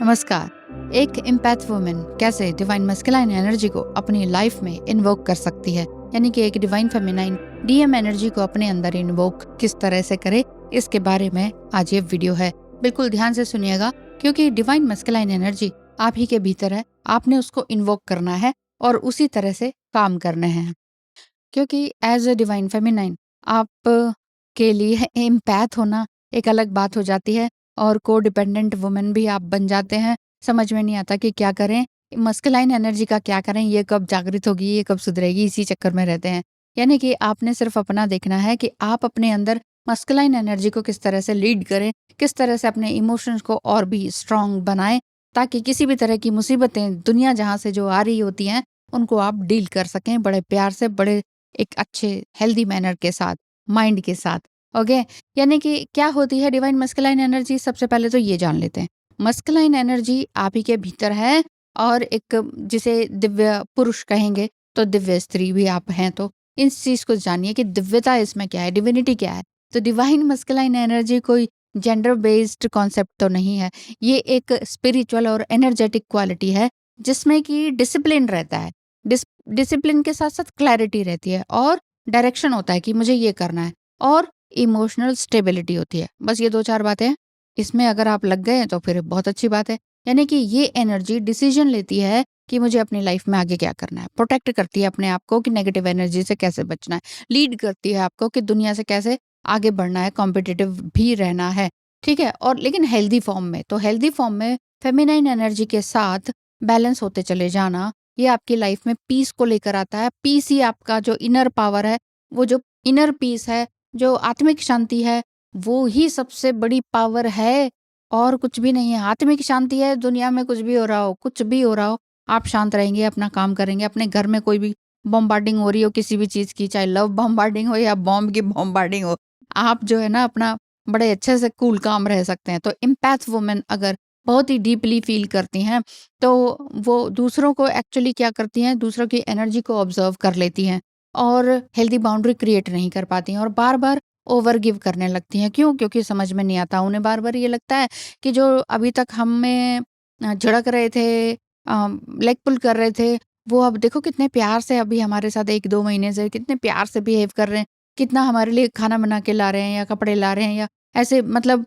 नमस्कार। एक empath woman कैसे डिवाइन मस्कुलाइन एनर्जी को अपनी लाइफ में इन्वोक कर सकती है, यानी कि एक डिवाइन फेमिनाइन डीएम एनर्जी को अपने अंदर इन्वोक किस तरह से करे, इसके बारे में आज ये वीडियो है। बिल्कुल ध्यान से सुनिएगा, क्योंकि डिवाइन मस्कुलाइन एनर्जी आप ही के भीतर है। आपने उसको इन्वोक करना है और उसी तरह से काम करने हैं, क्योंकि एज ए डिवाइन फेमिनाइन आप के लिए एम्पैथ होना एक अलग बात हो जाती है और को डिपेंडेंट वुमेन भी आप बन जाते हैं। समझ में नहीं आता कि क्या करें, मस्कुलाइन एनर्जी का क्या करें, ये कब जागृत होगी, ये कब सुधरेगी, इसी चक्कर में रहते हैं। यानी कि आपने सिर्फ अपना देखना है कि आप अपने अंदर मस्कुलाइन एनर्जी को किस तरह से लीड करें, किस तरह से अपने इमोशंस को और भी स्ट्रांग बनाएं, ताकि किसी भी तरह की मुसीबतें दुनिया जहाँ से जो आ रही होती हैं उनको आप डील कर सकें बड़े प्यार से, बड़े एक अच्छे हेल्दी मैनर के साथ, माइंड के साथ। ओके, यानी कि क्या होती है डिवाइन मस्कुलाइन एनर्जी, सबसे पहले तो ये जान लेते हैं। मस्कुलाइन एनर्जी आप ही के भीतर है और एक जिसे दिव्य पुरुष कहेंगे, तो दिव्य स्त्री भी आप हैं। तो इस चीज को जानिए कि दिव्यता इसमें क्या है, डिविनिटी क्या है। तो डिवाइन मस्कुलाइन एनर्जी कोई जेंडर बेस्ड कॉन्सेप्ट तो नहीं है, ये एक स्पिरिचुअल और एनर्जेटिक क्वालिटी है जिसमें कि डिसिप्लिन रहता है। डिसिप्लिन के साथ साथ क्लैरिटी रहती है और डायरेक्शन होता है कि मुझे ये करना है, और इमोशनल स्टेबिलिटी होती है। बस ये 2-4 बातें हैं, इसमें अगर आप लग गए तो फिर बहुत अच्छी बात है। यानी कि ये एनर्जी डिसीजन लेती है कि मुझे अपनी लाइफ में आगे क्या करना है, प्रोटेक्ट करती है अपने आप को कि नेगेटिव एनर्जी से कैसे बचना है, लीड करती है आपको कि दुनिया से कैसे आगे बढ़ना है, कॉम्पिटिटिव भी रहना है। ठीक है, और लेकिन हेल्दी फॉर्म में। तो हेल्दी फॉर्म में फेमिनाइन एनर्जी के साथ बैलेंस होते चले जाना, ये आपकी लाइफ में पीस को लेकर आता है। पीस ही आपका जो इनर पावर है, वो जो इनर पीस है, जो आत्मिक शांति है, वो ही सबसे बड़ी पावर है और कुछ भी नहीं है। आत्मिक शांति है, दुनिया में कुछ भी हो रहा हो, कुछ भी हो रहा हो, आप शांत रहेंगे, अपना काम करेंगे। अपने घर में कोई भी बॉम्बार्डिंग हो रही हो किसी भी चीज की, चाहे लव बॉम्बार्डिंग हो या बॉम्ब की बॉम्बार्डिंग हो, आप जो है ना अपना बड़े अच्छे से कूल काम रह सकते हैं। तो एम्पैथ वुमेन अगर बहुत ही डीपली फील करती हैं, तो वो दूसरों को एक्चुअली क्या करती हैं, दूसरों की एनर्जी को ऑब्जर्व कर लेती हैं और हेल्दी बाउंड्री क्रिएट नहीं कर पाती हैं और बार बार ओवर गिव करने लगती हैं। क्यों? क्योंकि समझ में नहीं आता उन्हें। बार बार ये लगता है कि जो अभी तक हमें झड़क रहे थे, लेग पुल कर रहे थे, वो अब देखो कितने प्यार से अभी हमारे साथ 1-2 महीने से कितने प्यार से बिहेव कर रहे हैं, कितना हमारे लिए खाना बना के ला रहे हैं या कपड़े ला रहे हैं या ऐसे मतलब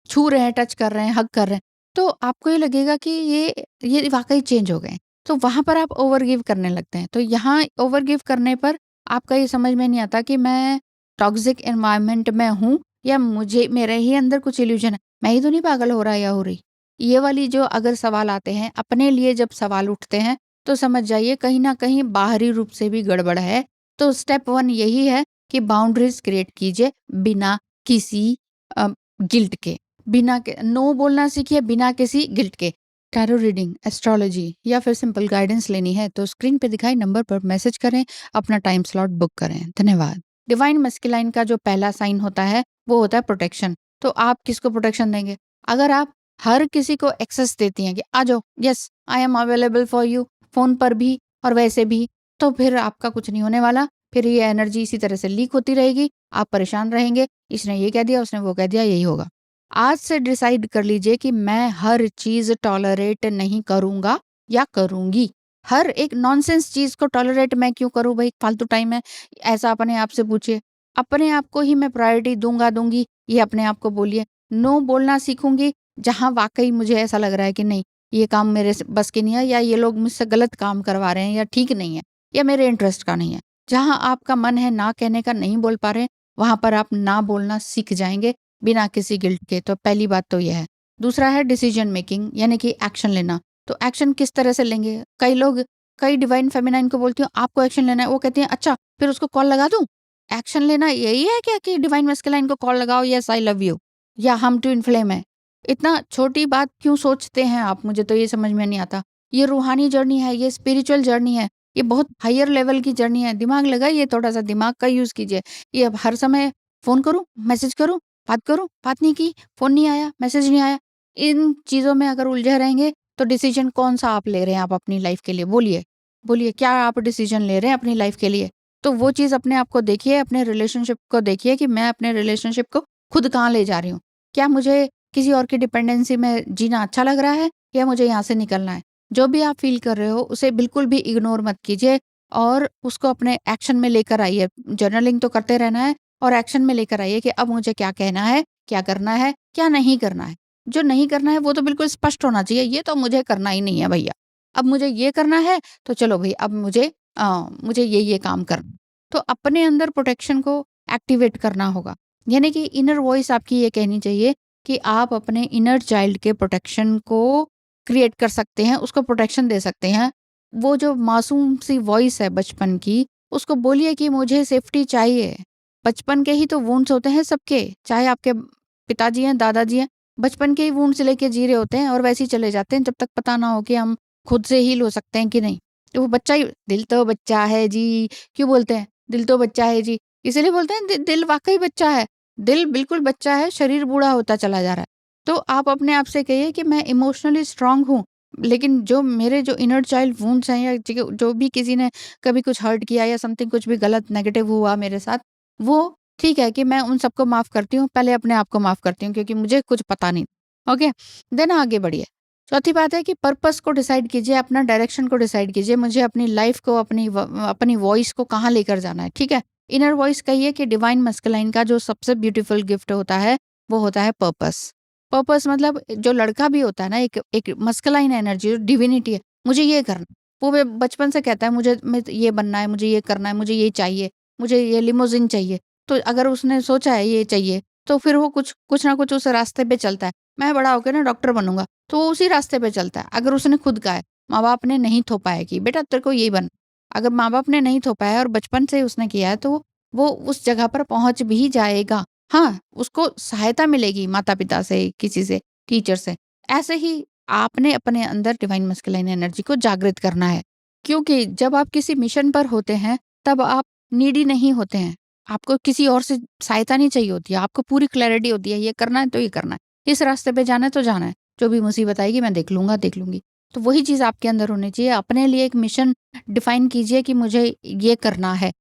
छू रहे हैं, टच कर रहे हैं, हग कर रहे हैं। तो आपको ये लगेगा कि ये वाक़ई चेंज हो गए हैं। तो वहाँ पर आप ओवर गिव करने लगते हैं। तो यहाँ ओवर गिव करने पर आपका ये समझ में नहीं आता कि मैं टॉक्सिक एनवायरनमेंट में हूँ या मुझे मेरे ही अंदर कुछ इल्यूजन है। मैं ही तो नहीं पागल हो रहा या हो रही। ये वाली जो अगर सवाल आते हैं, अपने लिए जब सवाल उठते हैं, तो समझ जाइए कहीं न कहीं बाहरी रूप से भी गड़बड़ है। तो स्टेप 1 यही है कि बाउंड्रीज़ क्रिएट कीजिए बिना किसी अ, गिल्ट के। बिना के नो बोलना सीखिए, बिना किसी गिल्ट के। टैरो रीडिंग, एस्ट्रोलॉजी या फिर सिंपल गाइडेंस लेनी है तो स्क्रीन पे दिखाए नंबर पर मैसेज करें, अपना टाइम स्लॉट बुक करें। धन्यवाद। डिवाइन मस्कुलाइन का जो पहला साइन होता है वो होता है प्रोटेक्शन। तो आप किसको प्रोटेक्शन देंगे? अगर आप हर किसी को एक्सेस देती हैं कि आ जाओ, yes I am available for you, phone पर भी और वैसे भी, तो फिर आपका कुछ नहीं होने वाला। फिर ये एनर्जी इसी तरह से लीक होती रहेगी, आप परेशान रहेंगे, इसने ये कह दिया, उसने वो कह दिया, यही होगा। आज से डिसाइड कर लीजिए कि मैं हर चीज टॉलरेट नहीं करूंगा या करूंगी। हर एक नॉनसेंस चीज को टॉलरेट मैं क्यों करूं भाई, फालतू टाइम है। ऐसा अपने आप से पूछिए। अपने आप को ही मैं प्रायोरिटी दूंगी, ये अपने आप को बोलिए। नो बोलना सीखूंगी जहां वाकई मुझे ऐसा लग रहा है कि नहीं, ये काम मेरे बस की नहीं है, या ये लोग मुझसे गलत काम करवा रहे हैं, या ठीक नहीं है, या मेरे इंटरेस्ट का नहीं है। जहां आपका मन है ना कहने का, नहीं बोल पा रहे, वहां पर आप ना बोलना सीख जाएंगे बिना किसी गिल्ट के। तो पहली बात तो यह है। दूसरा है डिसीजन मेकिंग, यानी कि एक्शन लेना। तो एक्शन किस तरह से लेंगे? कई लोग, कई डिवाइन फेमिनाइन को बोलती हूँ आपको एक्शन लेना है, वो कहती हैं अच्छा फिर उसको कॉल लगा दूं। एक्शन लेना यही है क्या कि डिवाइन मस्कुलाइन को कॉल लगाओ, यस आई लव यू, या हम टू इन्फ्लेम है? इतना छोटी बात क्यों सोचते हैं आप? मुझे तो ये समझ में नहीं आता। ये रूहानी जर्नी है, ये स्पिरिचुअल जर्नी है, ये बहुत हायर लेवल की जर्नी है। दिमाग लगाइए, थोड़ा सा दिमाग का यूज कीजिए। ये अब हर समय फोन करूं, मैसेज करूं, बात करूं, बात नहीं की, फोन नहीं आया, मैसेज नहीं आया, इन चीजों में अगर उलझे रहेंगे तो डिसीजन कौन सा आप ले रहे हैं आप अपनी लाइफ के लिए? बोलिए, बोलिए क्या आप डिसीजन ले रहे हैं अपनी लाइफ के लिए? तो वो चीज अपने आप को देखिए, अपने रिलेशनशिप को देखिए कि मैं अपने रिलेशनशिप को खुद कहाँ ले जा रही हूँ। क्या मुझे किसी और की डिपेंडेंसी में जीना अच्छा लग रहा है या मुझे यहाँ से निकलना है। जो भी आप फ़ील कर रहे हो उसे बिल्कुल भी इग्नोर मत कीजिए और उसको अपने एक्शन में लेकर आइए। जर्नलिंग तो करते रहना है और एक्शन में लेकर आइए कि अब मुझे क्या कहना है, क्या करना है, क्या नहीं करना है। जो नहीं करना है वो तो बिल्कुल स्पष्ट होना चाहिए, ये तो मुझे करना ही नहीं है भैया। अब मुझे ये करना है तो चलो भई अब मुझे ये काम करना। तो अपने अंदर प्रोटेक्शन को एक्टिवेट करना होगा। यानी कि इनर वॉइस आपकी ये कहनी चाहिए कि आप अपने इनर चाइल्ड के प्रोटेक्शन को क्रिएट कर सकते हैं, उसको प्रोटेक्शन दे सकते हैं। वो जो मासूम सी वॉइस है बचपन की, उसको बोलिए कि मुझे सेफ्टी चाहिए। बचपन के ही तो वुंड्स होते हैं सबके, चाहे आपके पिताजी हैं, दादाजी हैं, बचपन के ही वुंड्स लेके जी रहे होते हैं और वैसे ही चले जाते हैं जब तक पता ना हो कि हम खुद से हील हो सकते हैं कि नहीं। तो वो बच्चा ही दिल तो बच्चा है जी, क्यों बोलते हैं? दिल तो बच्चा है जी, इसीलिए बोलते हैं दिल वाक़ई बच्चा है। दिल बिल्कुल बच्चा है, शरीर बूढ़ा होता चला जा रहा है। तो आप अपने आप से कहिए कि मैं इमोशनली स्ट्रॉन्ग हूँ, लेकिन जो मेरे जो इनर चाइल्ड वुंड्स हैं या जो भी किसी ने कभी कुछ हर्ट किया या समथिंग कुछ भी गलत नेगेटिव हुआ मेरे साथ, वो ठीक है कि मैं उन सबको माफ़ करती हूँ, पहले अपने आप को माफ़ करती हूँ क्योंकि मुझे कुछ पता नहीं। ओके? देन आगे बढ़िए। चौथी बात है कि पर्पस को डिसाइड कीजिए, अपना डायरेक्शन को डिसाइड कीजिए, मुझे अपनी लाइफ़ को अपनी वॉइस को कहाँ लेकर जाना है, ठीक है? इनर वॉइस कहिए कि डिवाइन मस्कुलाइन का जो सबसे ब्यूटीफुल गिफ्ट होता है, वो होता है पर्पस। पर्पस मतलब जो लड़का भी होता है ना, एक एक मस्कुलाइन एनर्जी जो डिविनिटी है, मुझे ये करना है। वो वे बचपन से कहता है मैं ये बनना है, मुझे ये करना है, मुझे ये चाहिए, मुझे ये लिमोज़िन चाहिए। तो अगर उसने सोचा है ये चाहिए, तो फिर वो कुछ कुछ ना कुछ उस रास्ते पे चलता है। मैं बड़ा होके ना डॉक्टर बनूँगा, तो वो उसी रास्ते पे चलता है। अगर उसने खुद कहा है, माँ-बाप ने नहीं थोपा है कि बेटा तेरे को यही बनना है। अगर माँ-बाप ने नहीं थोपा है और बचपन से ही उसने किया है, तो वो उस जगह पर पहुँच भी जाएगा। हाँ, उसको सहायता मिलेगी माता-पिता से, किसी से, टीचर से। ऐसे ही आपने अपने अंदर डिवाइन मस्कुलाइन एनर्जी को जागृत करना है। क्योंकि जब आप किसी मिशन पर होते हैं, तब आप नीडी नहीं होते हैं। आपको किसी और से सहायता नहीं चाहिए होती है। आपको पूरी क्लैरिटी होती है, ये करना है तो ये करना है। इस रास्ते पे जाना है तो जाना है। जो भी मुसीबत आएगी मैं देख लूँगा, देख लूँगी। तो वही चीज़ आपके अंदर होनी चाहिए। अपने लिए एक मिशन डिफाइन कीजिए कि मुझे ये करना है।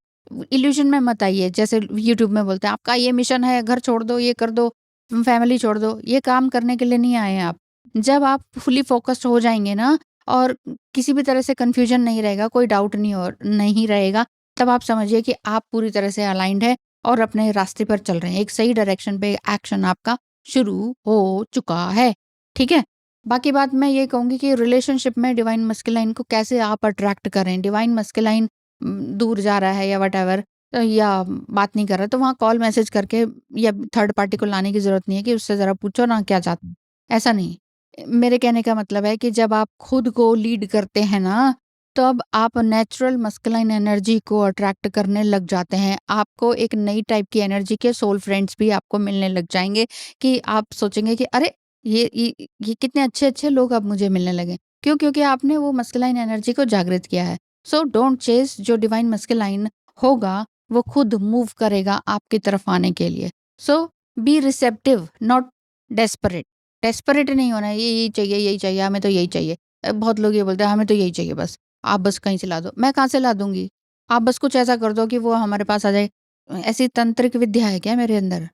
इल्यूज़न में मत आइए, जैसे यूट्यूब में बोलते हैं, आपका ये मिशन है, घर छोड़ दो, ये कर दो, फैमिली छोड़ दो। ये काम करने के लिए नहीं आए हैं आप। जब आप फुली फ़ोकस्ड हो जाएँगे ना और किसी भी तरह से कन्फ्यूज़न नहीं रहेगा, कोई डाउट नहीं रहेगा, तब आप समझिए कि आप पूरी तरह से अलाइन्ड हैं और अपने रास्ते पर चल रहे हैं। एक सही डायरेक्शन पे एक्शन आपका शुरू हो चुका है। ठीक है? बाकी बात मैं ये कहूँगी कि रिलेशनशिप में डिवाइन मस्कुलाइन को कैसे आप अट्रैक्ट करें। डिवाइन मस्कुलाइन दूर जा रहा है या व्हाटएवर या बात नहीं कर रहा, तो वहाँ कॉल मैसेज करके या थर्ड पार्टी को लाने की ज़रूरत नहीं है कि उससे ज़रा पूछो ना क्या चाहता है, ऐसा नहीं। मेरे कहने का मतलब है कि जब आप खुद को लीड करते हैं ना, तब आप नेचुरल मस्कुलाइन एनर्जी को अट्रैक्ट करने लग जाते हैं। आपको एक नई टाइप की एनर्जी के सोल फ्रेंड्स भी आपको मिलने लग जाएँगे कि आप सोचेंगे कि अरे! ये कितने अच्छे-अच्छे लोग अब मुझे मिलने लगे। क्यों? क्योंकि आपने वो मस्कुलाइन एनर्जी को जागृत किया है। सो डोंट चेस, जो डिवाइन मस्कुलाइन होगा, वो खुद मूव करेगा आपकी तरफ आने के लिए। So be receptive, not desperate. Desperate नहीं होना है, ये यही चाहिए, हमें तो यही चाहिए। बहुत लोग ये बोलते हैं, हमें तो यही चाहिए बस, आप बस कहीं से ला दो। मैं कहाँ से ला दूँगी? आप बस कुछ ऐसा कर दो कि वो हमारे पास आ जाए। ऐसी तांत्रिक विद्या है क्या मेरे अंदर?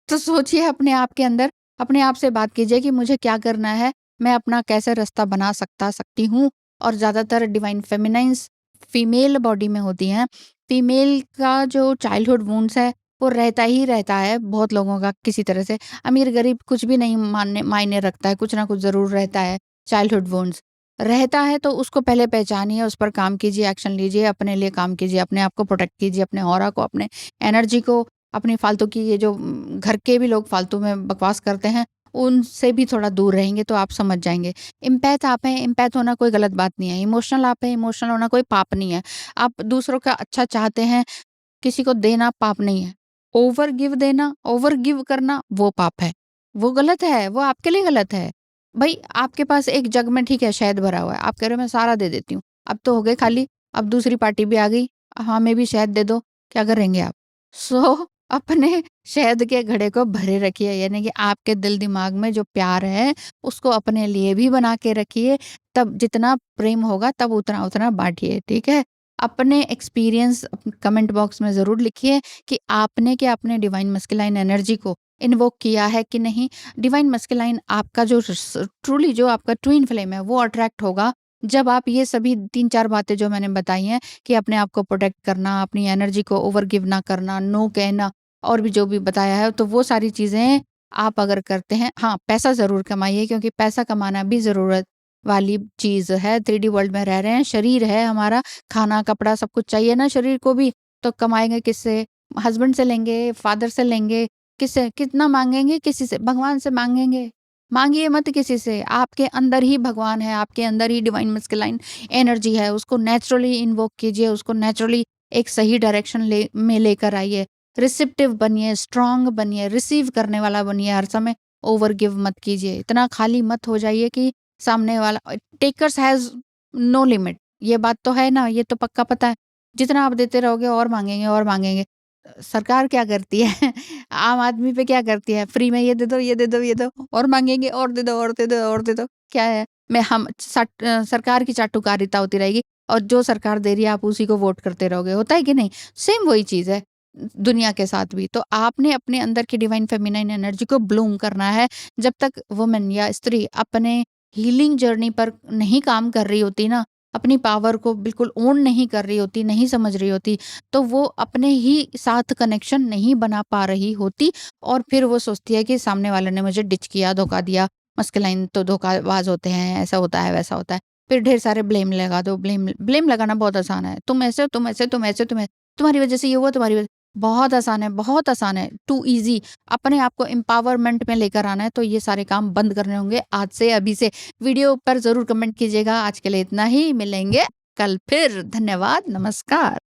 तो सोचिए अपने आप के अंदर, अपने आप से बात कीजिए कि मुझे क्या करना है? मैं अपना कैसे रास्ता बना सकती हूँ? और ज़्यादातर डिवाइन फेमिनाइन्स फीमेल बॉडी में होती हैं। फीमेल का जो चाइल्डहुड वुंड्स है, वो रहता ही रहता है बहुत लोगों का किसी तरह से। अमीर-गरीब कुछ भी नहीं मायने रखता है, कुछ ना कुछ ज़रूर रहता है चाइल्डहुड वुंड्स। रहता है तो उसको पहले पहचानिए, उस पर काम कीजिए, एक्शन लीजिए, अपने लिए काम कीजिए, अपने आप को प्रोटेक्ट कीजिए, अपने ऑरा को, अपने एनर्जी को, अपनी फालतू की ये जो घर के भी लोग फालतू में बकवास करते हैं, उनसे भी थोड़ा दूर रहेंगे तो आप समझ जाएँगे। एम्पैथ आप हैं, एम्पैथ होना कोई गलत बात नहीं है। इमोशनल आप हैं, इमोशनल होना कोई पाप नहीं है। आप दूसरों का अच्छा चाहते हैं, किसी को देना पाप नहीं है। ओवर गिव करना वो पाप है। वो गलत है, वो आपके लिए गलत है। भई आपके पास एक जग में ठीक है शहद भरा हुआ है, आप कह रहे हो मैं सारा दे देती हूँ। अब तो हो गए खाली, अब दूसरी पार्टी भी आ गई, हमें भी शहद दे दो, क्या करेंगे आप? सो अपने शहद के घड़े को भरे रखिए, यानी कि आपके दिल-दिमाग में जो प्यार है, उसको अपने लिए भी बना के रखिए, तब जितना प्रेम होगा तब उतना-उतना बाँटिए, ठीक है? अपने एक्सपीरियंस कमेंट बॉक्स में ज़रूर लिखिए कि आपने क्या अपने डिवाइन मस्कुलाइन एनर्जी को इन्वोक किया है कि नहीं। डिवाइन मस्कुलाइन आपका जो ट्रूली जो आपका ट्विन फ्लेम है वो अट्रैक्ट होगा जब आप ये सभी 3-4 बातें जो मैंने बताई हैं कि अपने आप को प्रोटेक्ट करना, अपनी एनर्जी को ओवर गिव ना करना, नो कहना और भी जो भी बताया है, तो वो सारी चीज़ें आप अगर करते हैं, हाँ, पैसा ज़रूर कमाइए क्योंकि पैसा कमाना भी ज़रूरत वाली चीज़ है। 3D वर्ल्ड में रह रहे हैं, शरीर है हमारा, खाना, कपड़ा सब कुछ चाहिए ना शरीर को भी, तो कमाएँगे किससे? हस्बैंड से लेंगे, फादर से लेंगे, किससे? कितना माँगेंगे? किसी से? भगवान से माँगेंगे। माँगिए मत किसी से, आपके अंदर ही भगवान है, आपके अंदर ही डिवाइन मस्कुलाइन एनर्जी है, उसको नेचुरली इन्वोक कीजिए, उसको नेचुरली एक सही डायरेक्शन में लेकर आइए। रिसेप्टिव बनिए, स्ट्रॉन्ग बनिए, रिसीव करने वाला बनिए, हर समय ओवर गिव मत कीजिए। इतना खाली मत हो जाइए कि सामने वाला टेकर्स हैज़ नो लिमिट। ये बात तो है ना, ये तो पक्का पता है। जितना आप देते रहोगे और माँगेंगे और माँगेंगे। सरकार क्या करती है आम आदमी पे क्या करती है, फ्री में ये दे दो, ये दे दो, ये दो और माँगेंगे और दे दो और दे दो और दे दो। क्या है? सरकार की चाटुकारिता होती रहेगी और जो सरकार दे रही है आप उसी को वोट करते रहोगे। होता है कि नहीं? सेम वही चीज़ है दुनिया के साथ भी। तो आपने अपने अंदर की डिवाइन फेमिनाइन एनर्जी को ब्लूम करना है। जब तक वुमन या स्त्री अपने हीलिंग जर्नी पर नहीं काम कर रही होती ना, अपनी पावर को बिल्कुल ओन नहीं कर रही होती, नहीं समझ रही होती, तो वो अपने ही साथ कनेक्शन नहीं बना पा रही होती और फिर वो सोचती है कि सामने वाले ने मुझे डिच किया, धोखा दिया, मस्कुलाइन तो धोखाबाज होते हैं, ऐसा होता है, वैसा होता है। फिर ढेर सारे ब्लेम लगा दो, ब्लेम ब्लेम लगाना बहुत आसान है। तुम ऐसे हो, तुम ऐसे, तुम ऐसे, तुम्हारी वज़ह से ये हुआ, तुम्हारी वज़ह बहुत आसान है, बहुत आसान है, टू ईज़ी। अपने आप को एम्पावरमेंट में लेकर आना है, तो ये सारे काम बंद करने होंगे आज से, अभी से। वीडियो पर ज़रूर कमेंट कीजिएगा। आज के लिए इतना ही, मिलेंगे कल फिर। धन्यवाद, नमस्कार।